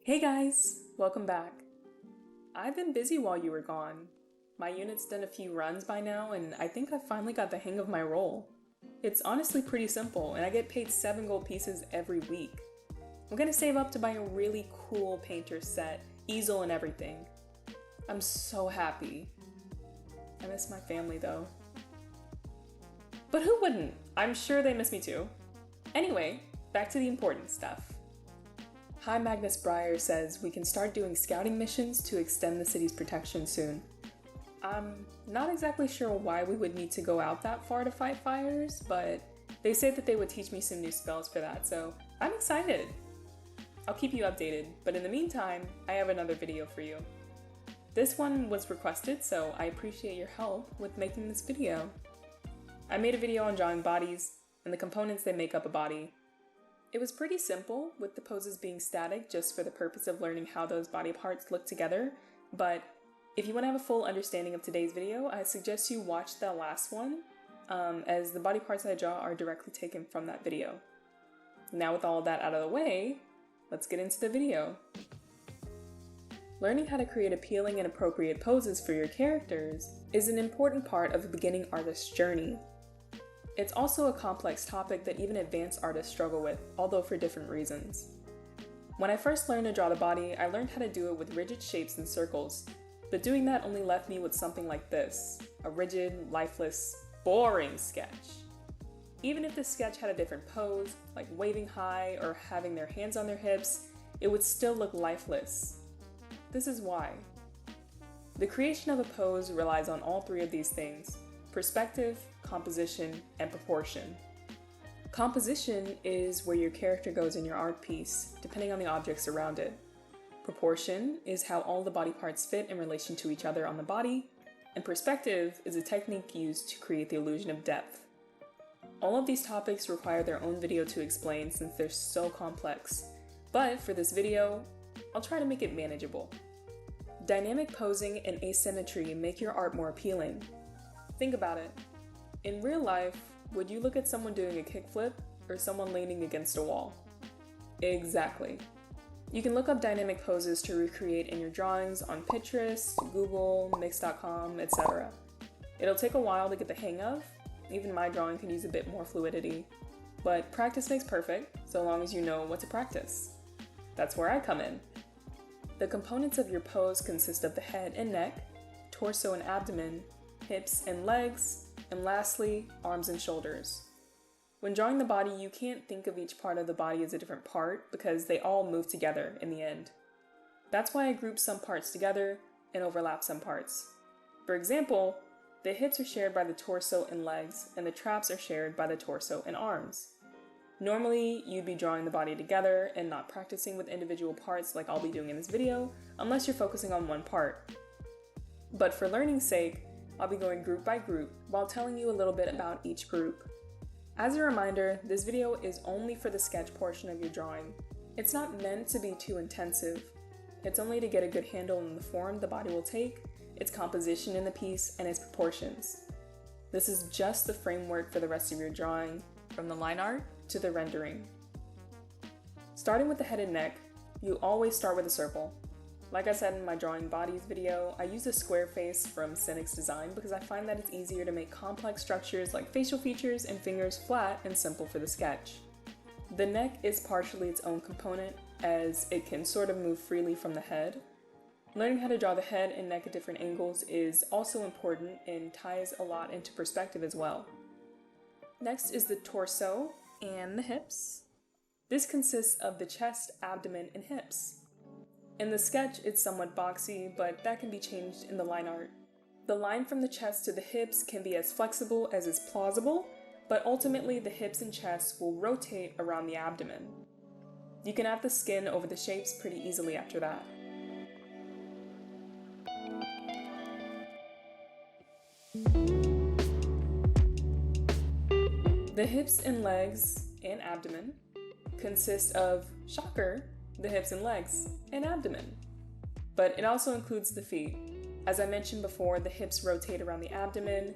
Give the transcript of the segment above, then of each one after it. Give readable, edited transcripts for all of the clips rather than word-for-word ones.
Hey guys, welcome back. I've been busy while you were gone. My unit's done a few runs by now and I think I finally got the hang of my role. It's honestly pretty simple and I get paid 7 gold pieces every week. I'm gonna save up to buy a really cool painter set, easel and everything. I'm so happy. I miss my family though. But who wouldn't? I'm sure they miss me too. Anyway, back to the important stuff. Hi Magnus Breyer says we can start doing scouting missions to extend the city's protection soon. I'm not exactly sure why we would need to go out that far to fight fires, but they said that they would teach me some new spells for that, so I'm excited. I'll keep you updated, but in the meantime, I have another video for you. This one was requested, so I appreciate your help with making this video. I made a video on drawing bodies and the components that make up a body. It was pretty simple, with the poses being static just for the purpose of learning how those body parts look together, but if you want to have a full understanding of today's video, I suggest you watch the last one, as the body parts I draw are directly taken from that video. Now with all of that out of the way, let's get into the video. Learning how to create appealing and appropriate poses for your characters is an important part of a beginning artist's journey. It's also a complex topic that even advanced artists struggle with, although for different reasons. When I first learned to draw the body, I learned how to do it with rigid shapes and circles, but doing that only left me with something like this, a rigid, lifeless, boring sketch. Even if the sketch had a different pose, like waving high or having their hands on their hips, it would still look lifeless. This is why. The creation of a pose relies on all three of these things: perspective, composition, and proportion. Composition is where your character goes in your art piece, depending on the objects around it. Proportion is how all the body parts fit in relation to each other on the body, and perspective is a technique used to create the illusion of depth. All of these topics require their own video to explain since they're so complex, but for this video, I'll try to make it manageable. Dynamic posing and asymmetry make your art more appealing. Think about it. In real life, would you look at someone doing a kickflip or someone leaning against a wall? Exactly. You can look up dynamic poses to recreate in your drawings on Pinterest, Google, Mix.com, etc. It'll take a while to get the hang of. Even my drawing could use a bit more fluidity. But practice makes perfect, so long as you know what to practice. That's where I come in. The components of your pose consist of the head and neck, torso and abdomen, hips and legs, and lastly, arms and shoulders. When drawing the body, you can't think of each part of the body as a different part because they all move together in the end. That's why I group some parts together and overlap some parts. For example, the hips are shared by the torso and legs, and the traps are shared by the torso and arms. Normally, you'd be drawing the body together and not practicing with individual parts like I'll be doing in this video, unless you're focusing on one part. But for learning's sake, I'll be going group by group while telling you a little bit about each group. As a reminder, this video is only for the sketch portion of your drawing. It's not meant to be too intensive. It's only to get a good handle on the form the body will take, its composition in the piece, and its proportions. This is just the framework for the rest of your drawing, from the line art to the rendering. Starting with the head and neck, you always start with a circle. Like I said in my drawing bodies video, I use a square face from Cynic's design because I find that it's easier to make complex structures like facial features and fingers flat and simple for the sketch. The neck is partially its own component, as it can sort of move freely from the head. Learning how to draw the head and neck at different angles is also important and ties a lot into perspective as well. Next is the torso and the hips. This consists of the chest, abdomen, and hips. In the sketch, it's somewhat boxy, but that can be changed in the line art. The line from the chest to the hips can be as flexible as is plausible, but ultimately the hips and chest will rotate around the abdomen. You can add the skin over the shapes pretty easily after that. The hips and legs and abdomen consist of, shocker, the hips and legs and abdomen. But it also includes the feet. As I mentioned before, the hips rotate around the abdomen,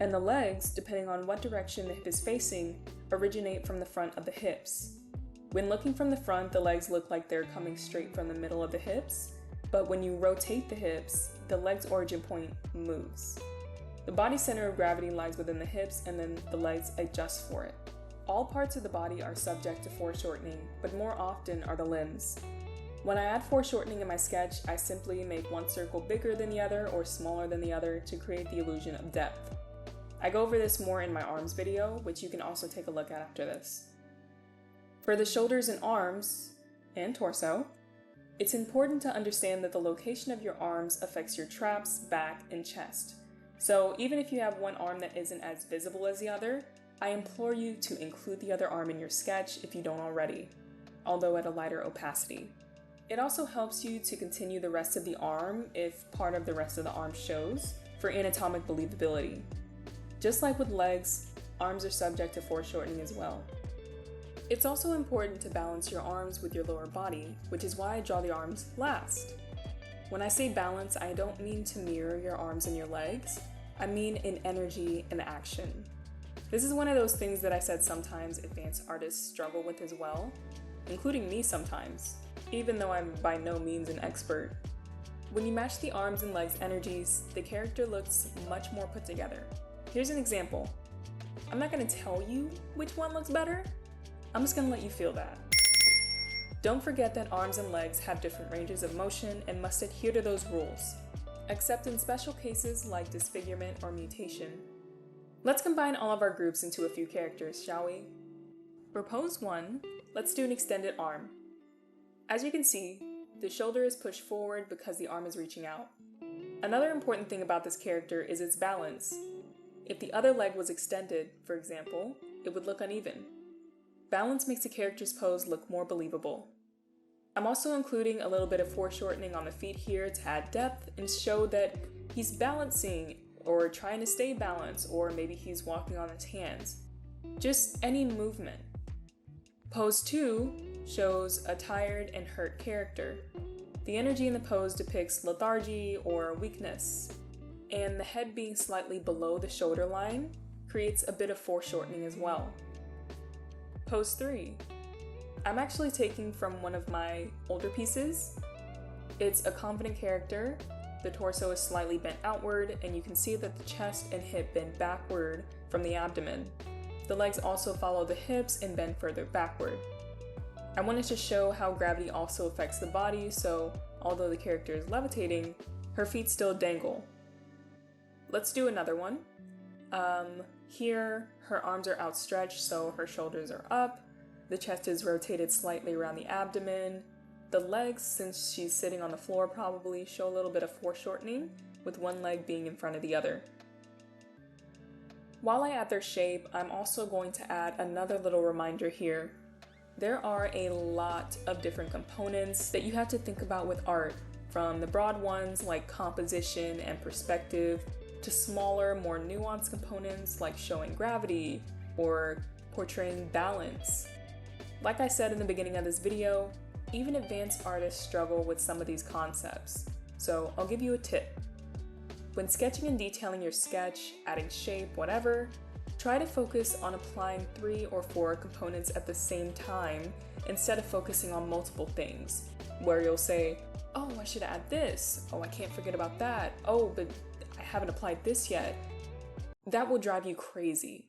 and the legs, depending on what direction the hip is facing, originate from the front of the hips. When looking from the front, the legs look like they're coming straight from the middle of the hips, but when you rotate the hips, the leg's origin point moves. The body center of gravity lies within the hips, and then the legs adjust for it. All parts of the body are subject to foreshortening, but more often are the limbs. When I add foreshortening in my sketch, I simply make one circle bigger than the other or smaller than the other to create the illusion of depth. I go over this more in my arms video, which you can also take a look at after this. For the shoulders and arms, and torso, it's important to understand that the location of your arms affects your traps, back, and chest. So even if you have one arm that isn't as visible as the other, I implore you to include the other arm in your sketch if you don't already, although at a lighter opacity. It also helps you to continue the rest of the arm if part of the rest of the arm shows, for anatomic believability. Just like with legs, arms are subject to foreshortening as well. It's also important to balance your arms with your lower body, which is why I draw the arms last. When I say balance, I don't mean to mirror your arms and your legs, I mean in energy and action. This is one of those things that I said sometimes advanced artists struggle with as well, including me sometimes, even though I'm by no means an expert. When you match the arms and legs energies, the character looks much more put together. Here's an example. I'm not going to tell you which one looks better, I'm just going to let you feel that. Don't forget that arms and legs have different ranges of motion and must adhere to those rules, except in special cases like disfigurement or mutation. Let's combine all of our groups into a few characters, shall we? For pose 1, let's do an extended arm. As you can see, the shoulder is pushed forward because the arm is reaching out. Another important thing about this character is its balance. If the other leg was extended, for example, it would look uneven. Balance makes the character's pose look more believable. I'm also including a little bit of foreshortening on the feet here to add depth and show that he's balancing or trying to stay balanced, or maybe he's walking on his hands. Just any movement. Pose 2 shows a tired and hurt character. The energy in the pose depicts lethargy or weakness, and the head being slightly below the shoulder line creates a bit of foreshortening as well. Pose 3. I'm actually taking from one of my older pieces. It's a confident character. The torso is slightly bent outward, and you can see that the chest and hip bend backward from the abdomen. The legs also follow the hips and bend further backward. I wanted to show how gravity also affects the body, so although the character is levitating, her feet still dangle. Let's do another one. Here, her arms are outstretched, so her shoulders are up. The chest is rotated slightly around the abdomen. The legs, since she's sitting on the floor, probably show a little bit of foreshortening, with one leg being in front of the other. While I add their shape, I'm also going to add another little reminder here. There are a lot of different components that you have to think about with art, from the broad ones like composition and perspective, to smaller, more nuanced components like showing gravity or portraying balance. Like I said in the beginning of this video, even advanced artists struggle with some of these concepts, so I'll give you a tip. When sketching and detailing your sketch, adding shape, whatever, try to focus on applying 3 or 4 components at the same time instead of focusing on multiple things, where you'll say, oh, I should add this, oh, I can't forget about that, oh, but I haven't applied this yet. That will drive you crazy.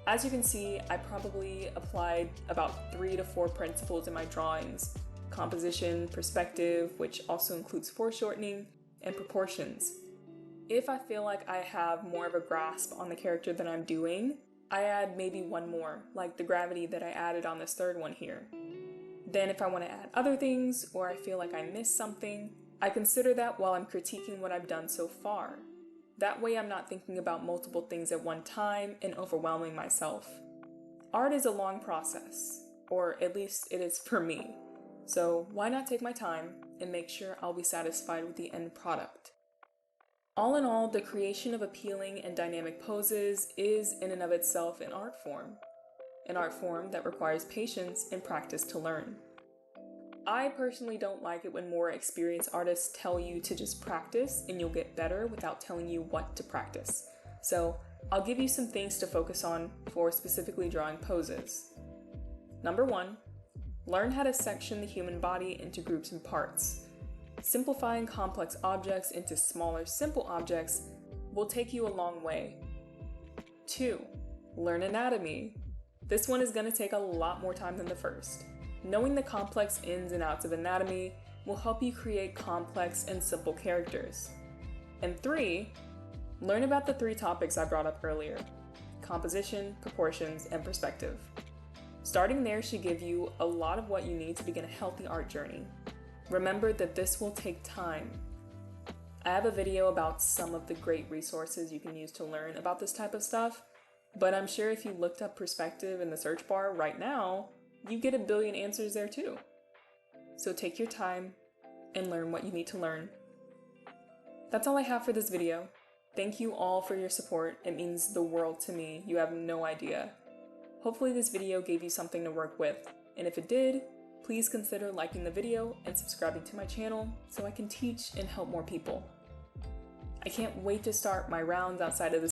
As you can see, I probably applied about 3 to 4 principles in my drawings: composition, perspective, which also includes foreshortening, and proportions. If I feel like I have more of a grasp on the character than I'm doing, I add maybe one more, like the gravity that I added on this third one here. Then if I want to add other things, or I feel like I missed something, I consider that while I'm critiquing what I've done so far. That way I'm not thinking about multiple things at one time and overwhelming myself. Art is a long process, or at least it is for me. So why not take my time and make sure I'll be satisfied with the end product? All in all, the creation of appealing and dynamic poses is in and of itself an art form that requires patience and practice to learn. I personally don't like it when more experienced artists tell you to just practice and you'll get better without telling you what to practice. So I'll give you some things to focus on for specifically drawing poses. Number 1, Learn how to section the human body into groups and parts. Simplifying complex objects into smaller, simple objects will take you a long way. 2. Learn anatomy. This one is going to take a lot more time than the first. Knowing the complex ins and outs of anatomy will help you create complex and simple characters. And 3. Learn about the 3 topics I brought up earlier: composition, proportions, and perspective. Starting there should give you a lot of what you need to begin a healthy art journey. Remember that this will take time. I have a video about some of the great resources you can use to learn about this type of stuff, but I'm sure if you looked up perspective in the search bar right now, you get a billion answers there too. So take your time and learn what you need to learn. That's all I have for this video. Thank you all for your support. It means the world to me. You have no idea. Hopefully this video gave you something to work with, and if it did, please consider liking the video and subscribing to my channel so I can teach and help more people. I can't wait to start my rounds outside of the